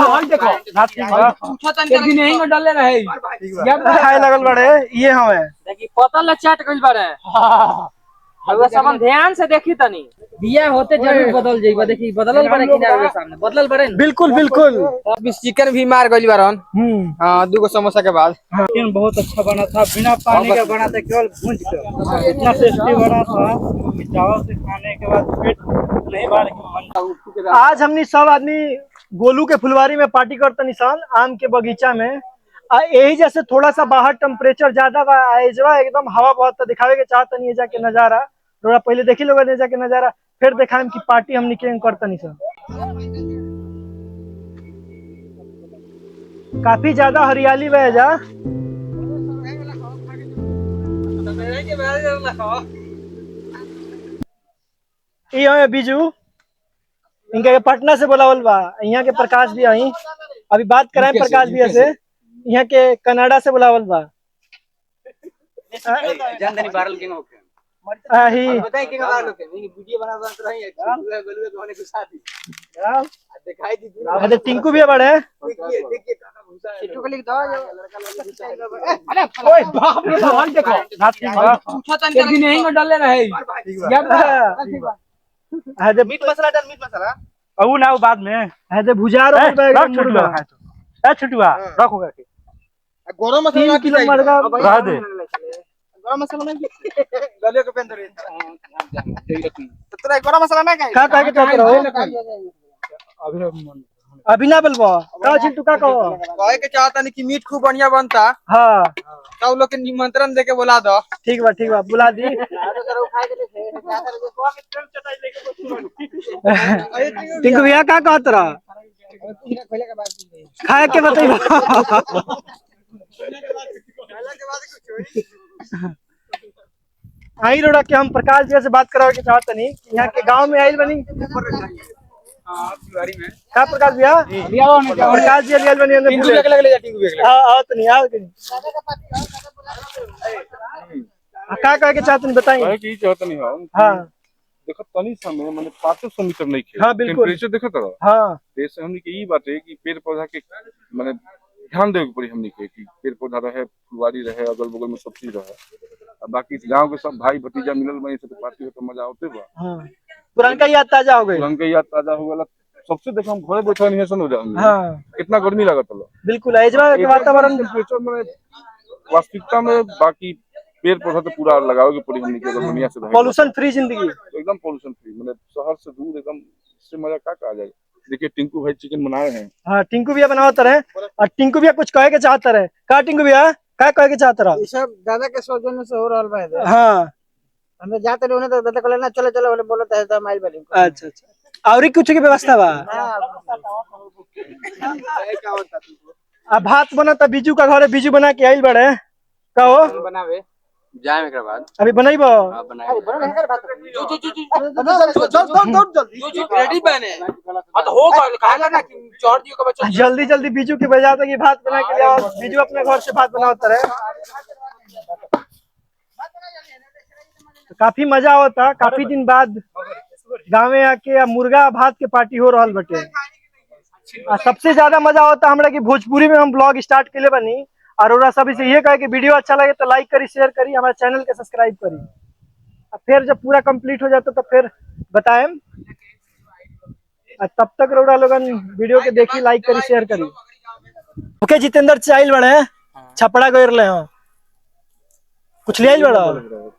देखो एक दिन यहीं में डाले रहे खाए लगल बड़े ये हमें देखी पतल चाट गइल बारे अब सामान ध्यान से देखी तनी बिया होते जरूर बदल जाइबा देखी बदलल बारे किनारे के सामने बदलल बारे बिल्कुल बिल्कुल। अब चिकन भी मार गइल बारन हां दो समोसा के बाद चिकन बहुत अच्छा बना था बिना पानी का बना था केवल भूंज कर इतना टेस्टी बना था कि चावल से खाने के बाद पेट नहीं भर। आज हमनी सब आदमी गोलू के फुलवारी में पार्टी करता निशान आम के बगीचा में यही जैसे थोड़ा सा बाहर टेम्परेचर ज्यादा बा एकदम हवा बहुत दिखावे के चाहता नहीं जाके नजारा थोड़ा पहले देखी लोग ने जाके नजारा फिर देखा कि पार्टी हम निकले करता निशान। काफी ज्यादा हरियाली बह जा बीजू इनका के पटना से बोलावल बा यहाँ के प्रकाश भी आई अभी बात कराए प्रकाश भी से यहाँ के कनाडा से बुलावल बा जानदनी बारल के हो आही बताई के बारल के वीडियो बना बना रही है गलुए के होने के साथ ही दिखाई दी अरे टिंकू भी बड़े देखिए काका घुसा है चिट्टू को लिख दो लड़का अरे ओए बाप रे बाप देखो पूछा था एक दिन यहीं में डाले रहे है मीट मसाला डाल मीट मसाला अब ना बाद में है तो भुजा मुर्गा है छुटुआ रखो करके गरम मसाला 3 किलो मुर्गा रह दे गरम मसाला नहीं गलियों के पेंदर तो तेरा गरम मसाला ना का के चाहते रहो अभी ना बोलबो का चिंटू का कहो कहे के चाहता नहीं कि मीट खूब बढ़िया बनता हां सब लोग के निमंत्रण देके बुला दो ठीक बा बुला दी टिंकू भैया का कहत रहा खाए के बताइबा आई रोड़ा के हम प्रकाश जी से बात करावे के चाहत नहीं यहाँ के गांव में आइल बनी फुलवारी में का प्रकाश भैया प्रकाश जी आइल बनी अंदर टिंकू के लगे जा टिंकू के हां तो नहीं आओ कि का कहे के चाहत नहीं बताइए कहे की चाहत नहीं हो हां देखो तनी समय माने 500 मीटर नहीं खे हां बिल्कुल टेम्परेचर देखत रहो हां देश हमनी के ई बात है कि पेड़ पौधा के माने ध्यान देवे के पड़ी हमनी के कि पेड़ पौधा रहे फुलवारी रहे अगल बगल में सब चीज रहे बाकी गांव के सब भाई भतीजा मिलल बनी से पार्टी हो तो मजा आते बा हां पुरानका याद ताजा हो गई पुरानका याद ताजा हो गला सबसे देखो हम घरे बैठे नहीं सुन हो जाएंगे हां कितना गर्मी लागत है बिल्कुल एजवा के वातावरण टेम्परेचर में वास्तविकता में बाकी पेड़ पौधा तो पूरा लगाओ के पूरी हमनी के दुनिया से पॉल्यूशन फ्री जिंदगी एकदम पॉल्यूशन फ्री मतलब शहर से दूर एकदम इससे मजा का आ जाए। देखिए टिंकू भाई चिकन बनाए हैं हाँ टिंकू भैया बनावत रहे और टिंकू भैया कुछ कहे के चाहता रहे का टिंकू भैया का कहे के चाहता रहा ये सब दादा के सौजन्य से हो रहल बा हां हमें जाते रहे तो दादा कहले ना चलो चलो बोलत है तो माइल वाली अच्छा और कुछ के व्यवस्था बा अब भात बनता बीजू का घरे बीजू बना के आइल बड़े कहो बनावे जाए में के बाद अभी बनाइबो हां बनाए जो रेडी बने हां तो हो गए कहा ना कि चढ़ दियो के बच्चा जल्दी जल्दी बीजू की बजा तक भात बना के ले आओ बीजू अपने घर से भात बनावत रहे तो काफी मजा आवता काफी दिन बाद गाँव में आके मुर्गा भात के पार्टी हो रहल बटे सबसे ज्यादा मजा होता हमरा की भोजपुरी में हम ब्लॉग स्टार्ट के लिए बनी और सभी से ये कहे कि वीडियो अच्छा लगे तो लाइक करी शेयर करी हमारे चैनल के सब्सक्राइब करी फिर जब पूरा कंप्लीट हो जाता तो फिर बताएं तब तक रोड़ा लोगन वीडियो के देखी लाइक करी शेयर करी ओके जितेंद्र चाइल बड़े छपड़ा गए रहे हो कुछ ले बड़ा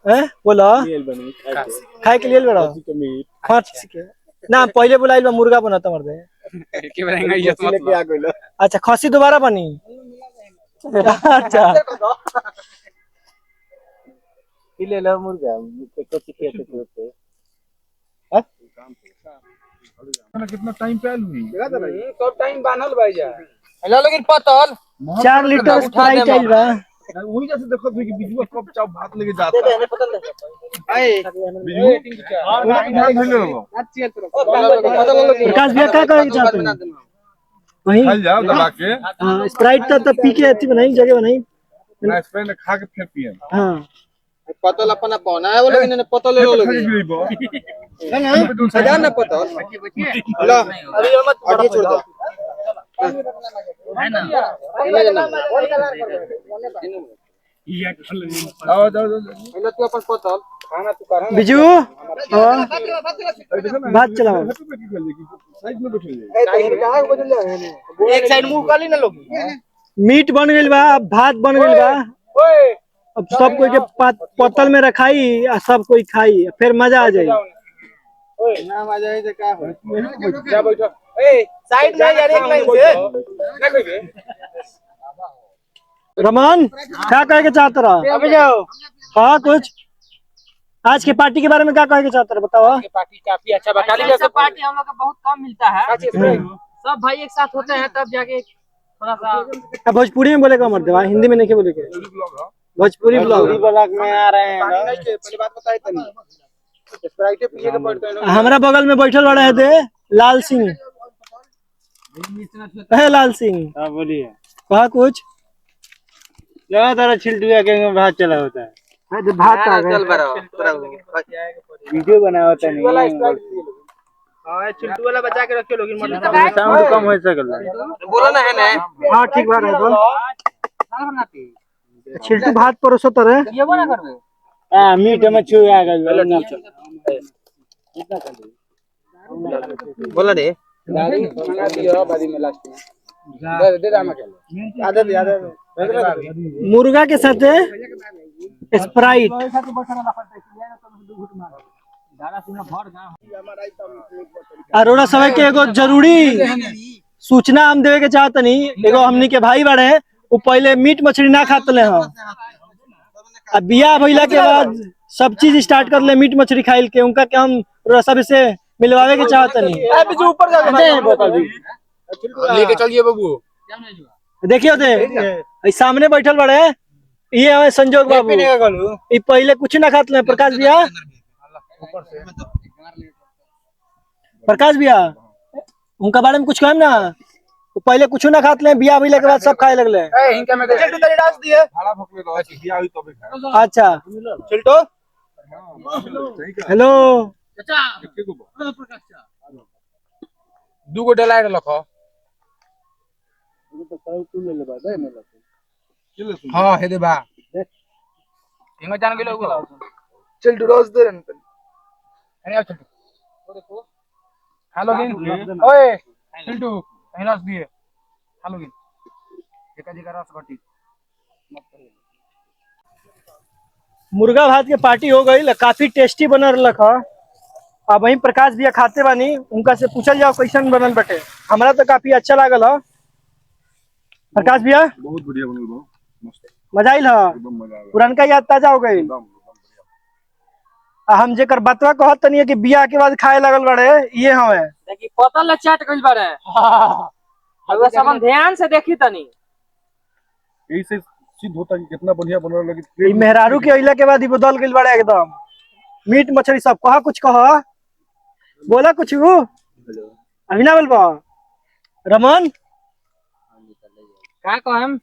हैं बोला खाए के लिए बड़ा ना पहले बुलाइल बा मुर्गा बनाता मर दे के बनाएंगे ये तो लेके आ गइलो अच्छा खसी दोबारा बनी अच्छा ले लो मुर्गा कच्ची के होते कितना टाइम पे आलू सब टाइम बानल भाई जा हेलो लेकिन पतल 4 लीटर स्प्राइट आइल बा वही जैसे देखो कि बिजुआ कब चाव भात लेके जाता दे पतल दे ए बिजू हां ध्यान धइले रहो प्रकाश भैया का कहे चाहते हैं वही खा जाओ दबा के हां स्प्राइट तो पी के अच्छी बनाई जगह बनाई ना स्प्राइट में खा के फिर पिए हां पतल अपना पौना है वो लेकिन ने पतल ले लो ना ना सजा ना पतल लो अभी मत छोड़ दो है ना? बिजू बात चलाओ। एक साइड मुंह काली ना लोग। मीट बन गइल बा, अब भात बन गइल बा। अब सब कोई के पतल में रखाई आ सब कोई खाई, फिर मजा आ जाई। ना मजा है तो क्या हो? जा बैठो। ए साइड में यार एक लाइन से। ना कहिबे। रमन क्या कहे के चाहत रहा? अबे जाओ। हाँ कुछ आज के पार्टी के बारे में क्या कहे के चाहत रहा बताओ। ये पार्टी काफी अच्छा बा। काली ऐसा पार्टी हम लोग का बहुत कम मिलता है। सब भाई एक साथ होते हैं तब जाके थोड़ा सा। अब भोजपुरी में बोले का मत देवा, हिंदी में नहीं बोले के। भोजपुरी ब्लॉग में आ रहे हैं। पानी नहीं के पहले बात बताई तनी। स्प्राइट पिए के पड़ते हैं। हमारा बगल में बैठल बड़ा है दे लाल सिंह। है लाल सिंह। हाँ बोलिए। कहा कुछ जहाँ तारा छिलटुआ के भात चला होता है। भात आ गए। वीडियो बना होता नहीं। हाँ चिल्टू वाला बचा के रखियो लोग। साउंड कम हो सकल। बोला ना है ना। हाँ ठीक बात है तो छिलटू भात परोसो तरे। ये वो ना करबे। हां मीट में छू आ गल। बोला रे गाड़ी मंगा दियो बारी में लास्ट में। दे दामा के आदत मुर्गा के साथ स्प्राइट। अरोड़ा समय के एगो जरूरी सूचना हम देवे के चाहतनी। एगो हमनी के भाई बाड़े वो पहले मीट मछली ना खातले हैं। अब बियाह भइला के बाद सब चीज स्टार्ट कर ले मीट मछली खाइल के। उनका के हम सब से मिलवावे के चाहतनी। ऊपर लेके चलिए बाबू। देखियो दे सामने बैठल बड़े ये हमें संजोग बाबू। ये पहले कुछ ना खातले प्रकाश भैया। प्रकाश भैया उनका बारे में कुछ कहम ना। वो पहले कुछ ना खातले बियाह भइला के बाद सब खाए लगले। अच्छा चिल्टो हेलो दू गो डलाए रखो। हां हे दे बा हिंगा जान गेलो चिल्टू रोज दे रन अरे आ चिल्टू ओ देखो हेलो गिन ओए चिल्टू हिंगा दिए हेलो गिन एका जगह रस घटी मुर्गा भात के पार्टी हो गई। काफी टेस्टी बनल रख। अब वही प्रकाश भैया खाते बानी उनका से पूछल जाओ कैसन बनल बटे। हमारा तो काफी अच्छा लागल है। प्रकाश भैया बहुत बढ़िया बनल बा। मस्त मजा आइल है। एकदम मजा आ गया। पुरानका याद ताजा हो गई। एकदम हम जेकर बतवा कहत तनी है कि बियाह के बाद खाए लगल बड़े ये हमें। देखी पतल ले चाट गइल बारे। अब सब ध्यान से देखी तनी। यही से सिद्ध होता है कि कितना बढ़िया बनल लगी। ई मेहरारू के अइला के बाद ही बदल गइल बड़े एकदम। मीट मछली सब कहा कुछ कहा बोला कुछ अभी ना बोलबा। रमन का कहम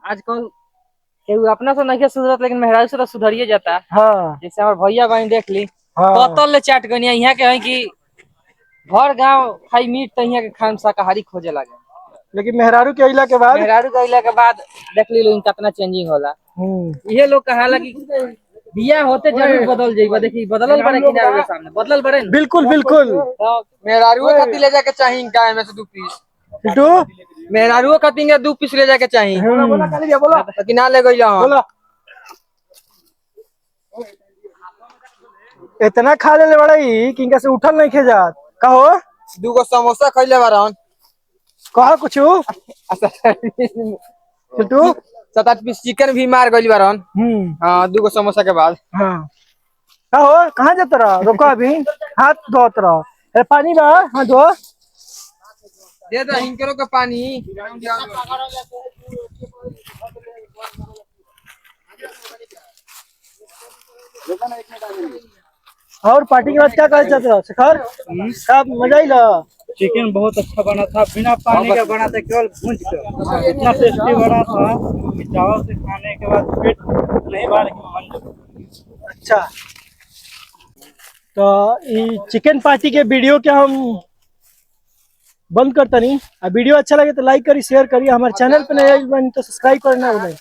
आजकल केहू अपना से नहीं सुधरत लेकिन मेहरारू से तो सुधरिए जाता। हाँ जैसे हमारे भैया बहन देख ली हाँ पतल ले चाट गनिया यहाँ के है कि घर गांव खाई मीट तो यहाँ के खान शाकाहारी खोजे लगे। लेकिन मेहरारू के अइला के बाद मेहरारू गइला के बाद देख ली लोग कितना चेंजिंग होला। ये लोग कहाला कि बिया होते जरूर बदल जाइबा। देखी बदलल बड़े किनारे के सामने बदलल बड़े न। बिल्कुल बिल्कुल। मेहरारू खाती ले जाके चाहिए गाय में से 2 पीस। बिट्टू मेहरारू खाती 2 पीस ले जाके चाहिए। बोला कि ना ले गइला हम। इतना खा ले बड़ा ही कि इनका से उठल नहीं खे जात। कहो 2 गो समोसा खइले बारन। कहा कुछ बिट्टू 7-8 पीस चिकन भी मार गइल बारन। हां 2 गो समोसा के बाद। हाँ कहो कहाँ जात रहा रोको अभी हाथ धोत रहा। अरे पानी बा हाथ धो। दे दो हिंकरो के पानी। और पार्टी के बाद क्या कहना चाहते हो शिखर? सब मजा ही ला। चिकन बहुत अच्छा बना था। बिना पानी का बना था केवल भूंज कर। इतना टेस्टी बना था कि चावल से खाने के बाद पेट नहीं भर के। अच्छा तो ये चिकन पार्टी के वीडियो के हम बंद करता नहीं। वीडियो अच्छा लगे तो लाइक करी, शेयर करी, हमारे चैनल पे नए आइल बानी तो सब्सक्राइब करना भूलें।